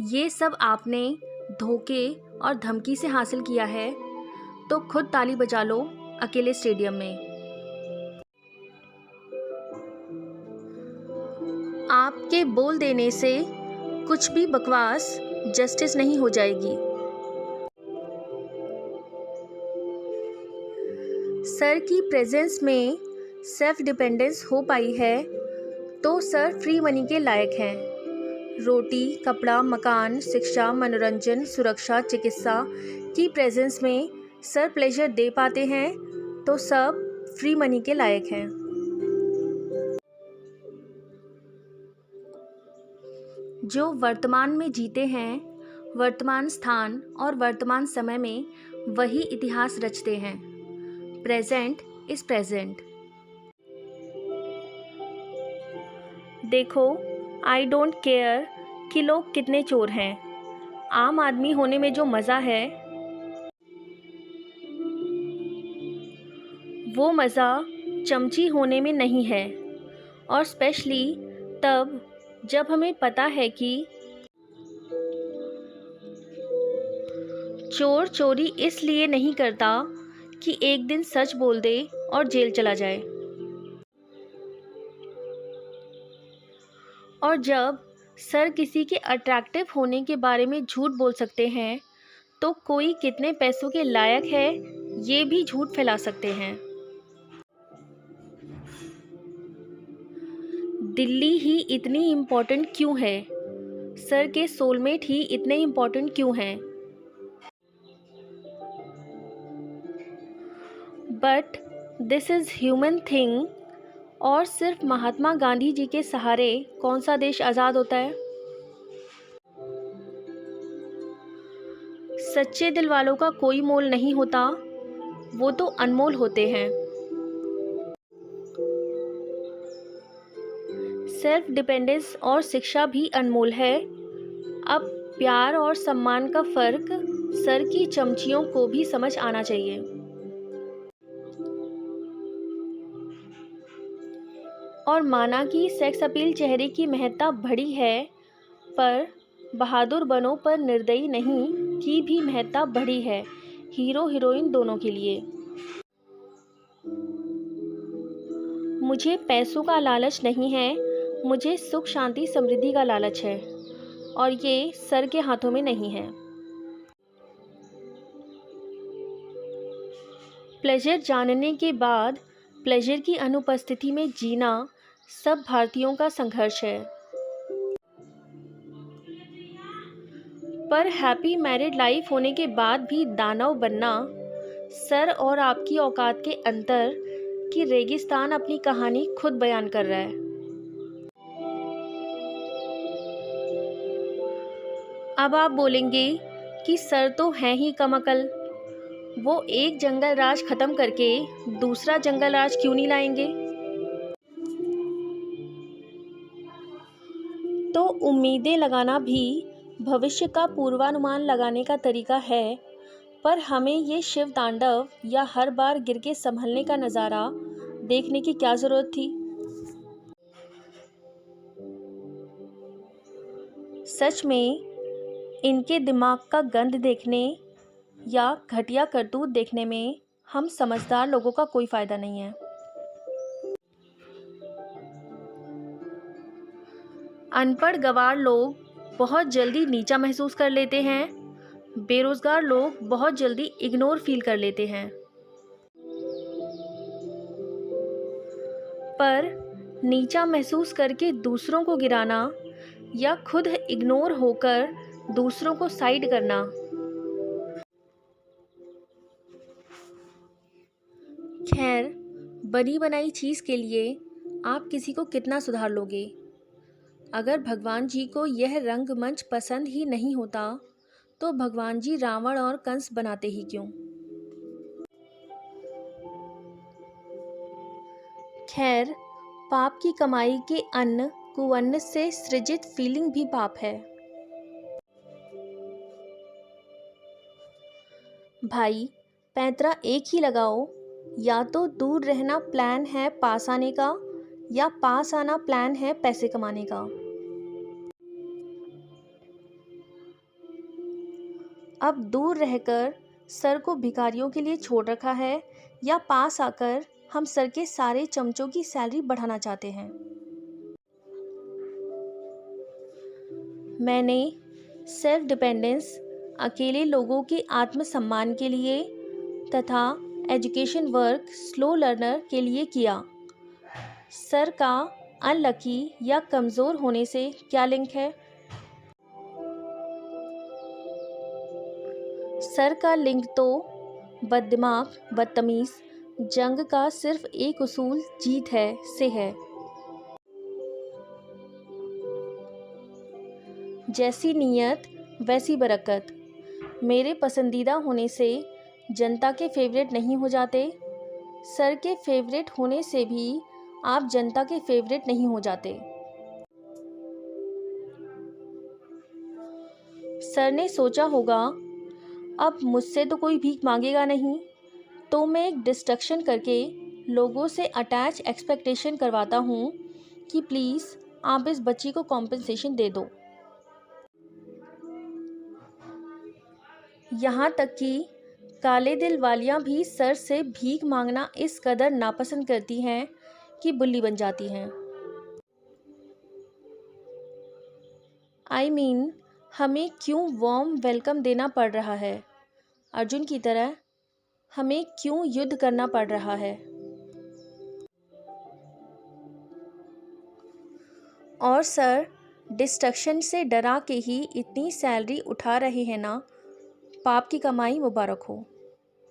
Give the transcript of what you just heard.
ये सब आपने धोखे और धमकी से हासिल किया है, तो खुद ताली बजा लो अकेले स्टेडियम में। आपके बोल देने से कुछ भी बकवास जस्टिस नहीं हो जाएगी। सर की प्रेजेंस में सेल्फ डिपेंडेंस हो पाई है तो सर फ्री मनी के लायक हैं। रोटी, कपड़ा, मकान, शिक्षा, मनोरंजन, सुरक्षा, चिकित्सा की प्रेजेंस में सर प्लेजर दे पाते हैं तो सब फ्री मनी के लायक हैं। जो वर्तमान में जीते हैं, वर्तमान स्थान और वर्तमान समय में वही इतिहास रचते हैं। Present is present. देखो, आई डोंट केयर कि लोग कितने चोर हैं। आम आदमी होने में जो मज़ा है वो मज़ा चमची होने में नहीं है। और स्पेशली तब जब हमें पता है कि चोर चोरी इसलिए नहीं करता कि एक दिन सच बोल दे और जेल चला जाए। और जब सर किसी के अट्रैक्टिव होने के बारे में झूठ बोल सकते हैं तो कोई कितने पैसों के लायक है ये भी झूठ फैला सकते हैं। दिल्ली ही इतनी इम्पोर्टेंट क्यों है? सर के सोलमेट ही इतने इम्पोर्टेंट क्यों हैं? But this is human thing. और सिर्फ महात्मा गांधी जी के सहारे कौन सा देश आज़ाद होता है? सच्चे दिल वालों का कोई मोल नहीं होता, वो तो अनमोल होते हैं। सेल्फ डिपेंडेंस और शिक्षा भी अनमोल है। अब प्यार और सम्मान का फ़र्क सर की चमचियों को भी समझ आना चाहिए। और माना कि सेक्स अपील चेहरे की महत्ता बढ़ी है, पर बहादुर बनो पर निर्दयी नहीं की भी महत्ता बढ़ी है, हीरो हीरोइन दोनों के लिए। मुझे पैसों का लालच नहीं है, मुझे सुख शांति समृद्धि का लालच है, और ये सर के हाथों में नहीं है। प्लेजर जानने के बाद प्लेजर की अनुपस्थिति में जीना सब भारतीयों का संघर्ष है। पर हैप्पी मैरिड लाइफ होने के बाद भी दानव बनना सर और आपकी औकात के अंतर की रेगिस्तान अपनी कहानी खुद बयान कर रहा है। अब आप बोलेंगे कि सर तो हैं ही कम अकल, वो एक जंगल राज खत्म करके दूसरा जंगल राज क्यों नहीं लाएंगे? तो उम्मीदें लगाना भी भविष्य का पूर्वानुमान लगाने का तरीका है, पर हमें ये शिव तांडव या हर बार गिर के संभलने का नज़ारा देखने की क्या ज़रूरत थी? सच में इनके दिमाग का गंध देखने या घटिया करतूत देखने में हम समझदार लोगों का कोई फ़ायदा नहीं है। अनपढ़ गंवार लोग बहुत जल्दी नीचा महसूस कर लेते हैं, बेरोज़गार लोग बहुत जल्दी इग्नोर फील कर लेते हैं। पर नीचा महसूस करके दूसरों को गिराना या खुद इग्नोर होकर दूसरों को साइड करना, खैर बनी बनाई चीज़ के लिए आप किसी को कितना सुधार लोगे? अगर भगवान जी को यह रंगमंच पसंद ही नहीं होता तो भगवान जी रावण और कंस बनाते ही क्यों? खैर, पाप की कमाई के अन्न कुअन्न से सृजित फीलिंग भी पाप है। भाई, पैंतरा एक ही लगाओ, या तो दूर रहना प्लान है पास आने का, या पास आना प्लान है पैसे कमाने का। अब दूर रहकर सर को भिखारियों के लिए छोड़ रखा है या पास आकर हम सर के सारे चमचों की सैलरी बढ़ाना चाहते हैं। मैंने सेल्फ डिपेंडेंस अकेले लोगों के आत्मसम्मान के लिए तथा एजुकेशन वर्क स्लो लर्नर के लिए किया। सर का अनलकी या कमज़ोर होने से क्या लिंक है? सर का लिंक तो बददिमाग, बदतमीज़, जंग का सिर्फ एक उसूल जीत है से है। जैसी नीयत वैसी बरकत। मेरे पसंदीदा होने से जनता के फेवरेट नहीं हो जाते। सर के फेवरेट होने से भी आप जनता के फेवरेट नहीं हो जाते। सर ने सोचा होगा अब मुझसे तो कोई भीख मांगेगा नहीं, तो मैं एक डिस्ट्रक्शन करके लोगों से अटैच एक्सपेक्टेशन करवाता हूँ कि प्लीज़ आप इस बच्ची को कॉम्पेंसेशन दे दो। यहाँ तक कि काले दिल वालियाँ भी सर से भीख मांगना इस कदर नापसंद करती हैं कि बुल्ली बन जाती हैं। I mean, हमें क्यों वार्म वेलकम देना पड़ रहा है? अर्जुन की तरह हमें क्यों युद्ध करना पड़ रहा है? और सर डिस्ट्रक्शन से डरा के ही इतनी सैलरी उठा रहे हैं ना, पाप की कमाई मुबारक हो।